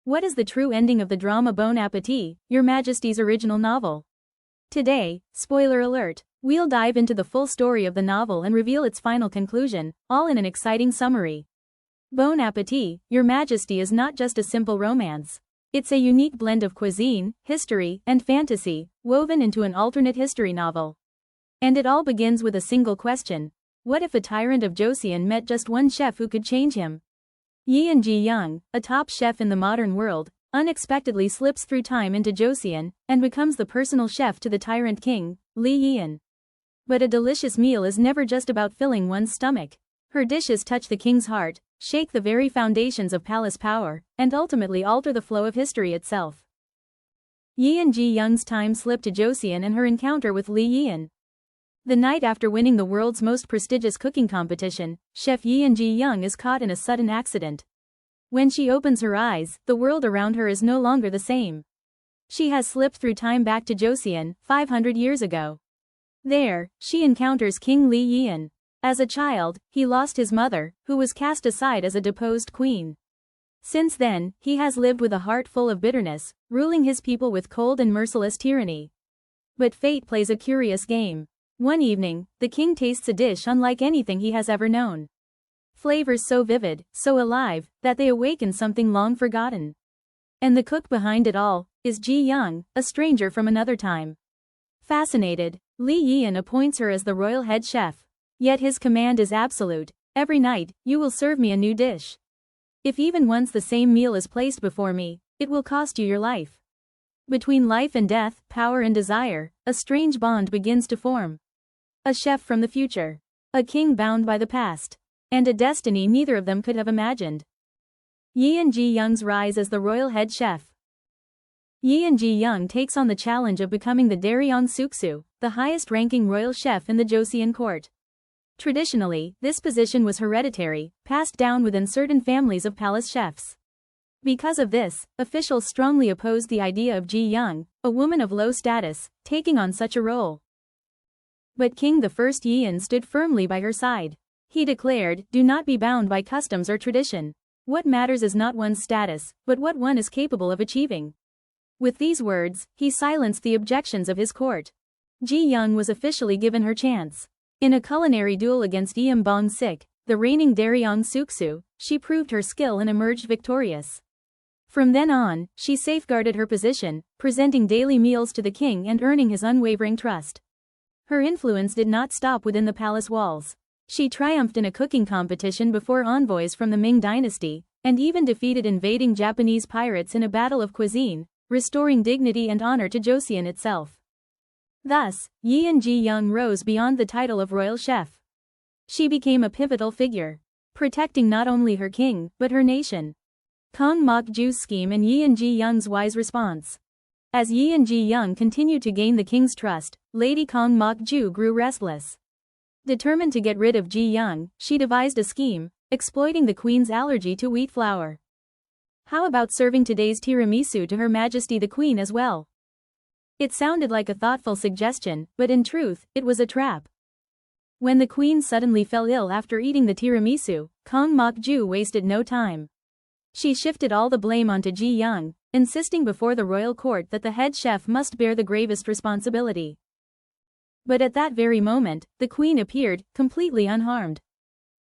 What is the true ending of the drama Bon Appetit, Your Majesty's original novel? Today, spoiler alert, we'll dive into the full story of the novel and reveal its final conclusion, all in an exciting summary. Bon Appetit, Your Majesty is not just a simple romance. It's a unique blend of cuisine, history, and fantasy, woven into an alternate history novel. And it all begins with a single question. What if a tyrant of Joseon met just one chef who could change him? Ji-Yeong, a top chef in the modern world, unexpectedly slips through time into Joseon and becomes the personal chef to the tyrant king, Lee. But a delicious meal is never just about filling one's stomach. Her dishes touch the king's heart, shake the very foundations of palace power, and ultimately alter the flow of history itself. Ji-Yeong's time slip to Joseon and her encounter with Lee. The night after winning the world's most prestigious cooking competition, Chef Ji-Yeong is caught in a sudden accident. When she opens her eyes, the world around her is no longer the same. She has slipped through time back to Joseon, 500 years ago. There, she encounters King Lee. As a child, he lost his mother, who was cast aside as a deposed queen. Since then, he has lived with a heart full of bitterness, ruling his people with cold and merciless tyranny. But fate plays a curious game. One evening, the king tastes a dish unlike anything he has ever known. Flavors so vivid, so alive, that they awaken something long forgotten. And the cook behind it all is Ji-Yeong, a stranger from another time. Fascinated, Lee appoints her as the royal head chef. Yet his command is absolute. Every night, you will serve me a new dish. If even once the same meal is placed before me, it will cost you your life. Between life and death, power and desire, a strange bond begins to form. A chef from the future. A king bound by the past. And a destiny neither of them could have imagined. Ji-Yeong's rise as the royal head chef. Ji-Yeong takes on the challenge of becoming the Daryong Suksu, the highest-ranking royal chef in the Joseon court. Traditionally, this position was hereditary, passed down within certain families of palace chefs. Because of this, officials strongly opposed the idea of Ji-Yeong, a woman of low status, taking on such a role. But King I Yeon stood firmly by her side. He declared, "Do not be bound by customs or tradition. What matters is not one's status, but what one is capable of achieving." With these words, he silenced the objections of his court. Ji-Yeong was officially given her chance. In a culinary duel against Eum Bong-sik, the reigning Daryong Suksu, she proved her skill and emerged victorious. From then on, she safeguarded her position, presenting daily meals to the king and earning his unwavering trust. Her influence did not stop within the palace walls. She triumphed in a cooking competition before envoys from the Ming dynasty, and even defeated invading Japanese pirates in a battle of cuisine, restoring dignity and honor to Joseon itself. Thus, Ji-Yeong rose beyond the title of royal chef. She became a pivotal figure, protecting not only her king, but her nation. Kang Mok-ju's scheme and Ji-Yeong's wise response. As Ji-Yeong continued to gain the king's trust, Lady Kang Mok-ju grew restless. Determined to get rid of Ji-Yeong, she devised a scheme, exploiting the queen's allergy to wheat flour. How about serving today's tiramisu to Her Majesty the Queen as well? It sounded like a thoughtful suggestion, but in truth, it was a trap. When the queen suddenly fell ill after eating the tiramisu, Kang Mok-ju wasted no time. She shifted all the blame onto Ji-Yeong, insisting before the royal court that the head chef must bear the gravest responsibility. But at that very moment, the queen appeared, completely unharmed.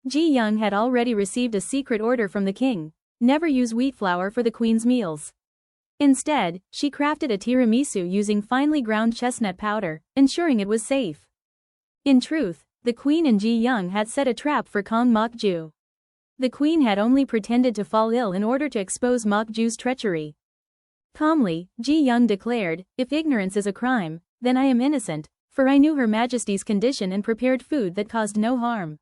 Ji-Yeong had already received a secret order from the king: never use wheat flour for the queen's meals. Instead, she crafted a tiramisu using finely ground chestnut powder, ensuring it was safe. In truth, the queen and Ji-Yeong had set a trap for Kang Mok-ju. The queen had only pretended to fall ill in order to expose Mok-ju's treachery. Calmly, Ji-Yeong declared, "If ignorance is a crime, then I am innocent, for I knew Her Majesty's condition and prepared food that caused no harm.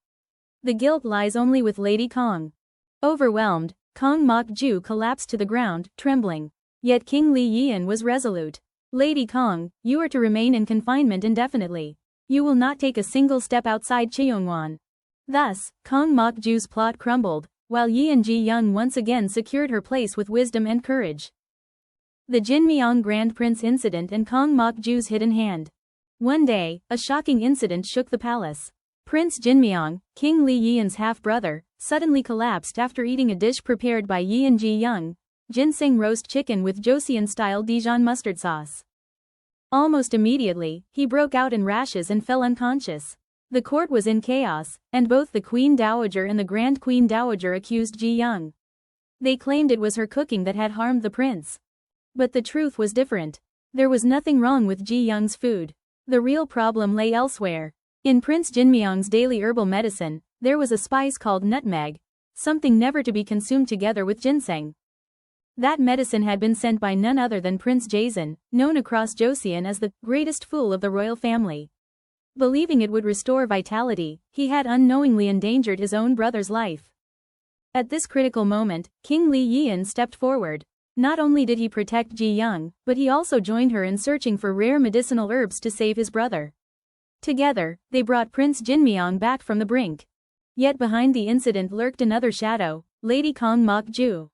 The guilt lies only with Lady Kang." Overwhelmed, Kang Mok-ju collapsed to the ground, trembling. Yet King Lee was resolute. "Lady Kang, you are to remain in confinement indefinitely. You will not take a single step outside Cheongwon." Thus, Kang Mok-ju's plot crumbled, while Ji-Yeong once again secured her place with wisdom and courage. The Jinmyeong Grand Prince incident and Kang Mok-ju's hidden hand. One day, a shocking incident shook the palace. Prince Jinmyeong, King Lee's half-brother, suddenly collapsed after eating a dish prepared by Ji-Yeong, ginseng roast chicken with Joseon-style Dijon mustard sauce. Almost immediately, he broke out in rashes and fell unconscious. The court was in chaos, and both the Queen Dowager and the Grand Queen Dowager accused Ji-Yeong. They claimed it was her cooking that had harmed the prince. But the truth was different. There was nothing wrong with Ji-Yeong's food. The real problem lay elsewhere. In Prince Jinmyong's daily herbal medicine, there was a spice called nutmeg, something never to be consumed together with ginseng. That medicine had been sent by none other than Prince Jason, known across Joseon as the greatest fool of the royal family. Believing it would restore vitality, he had unknowingly endangered his own brother's life. At this critical moment, King Lee Yeon stepped forward. Not only did he protect Ji-Yeong, but he also joined her in searching for rare medicinal herbs to save his brother. Together, they brought Prince Jinmyong back from the brink. Yet behind the incident lurked another shadow, Lady Kong Mok-ju.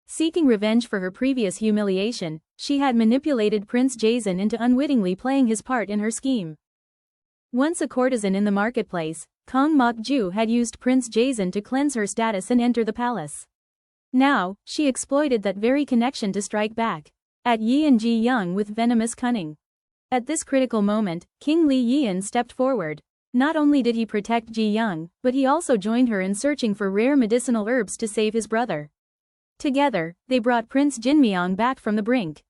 Seeking revenge for her previous humiliation, she had manipulated Prince Jason into unwittingly playing his part in her scheme. Once a courtesan in the marketplace, Kong Mok-ju had used Prince Jason to cleanse her status and enter the palace. Now, she exploited that very connection to strike back at Yi and Ji-Yeong with venomous cunning. At this critical moment, King Lee Yeon stepped forward. Not only did he protect Ji-Yeong, but he also joined her in searching for rare medicinal herbs to save his brother. Together, they brought Prince Jinmyong back from the brink.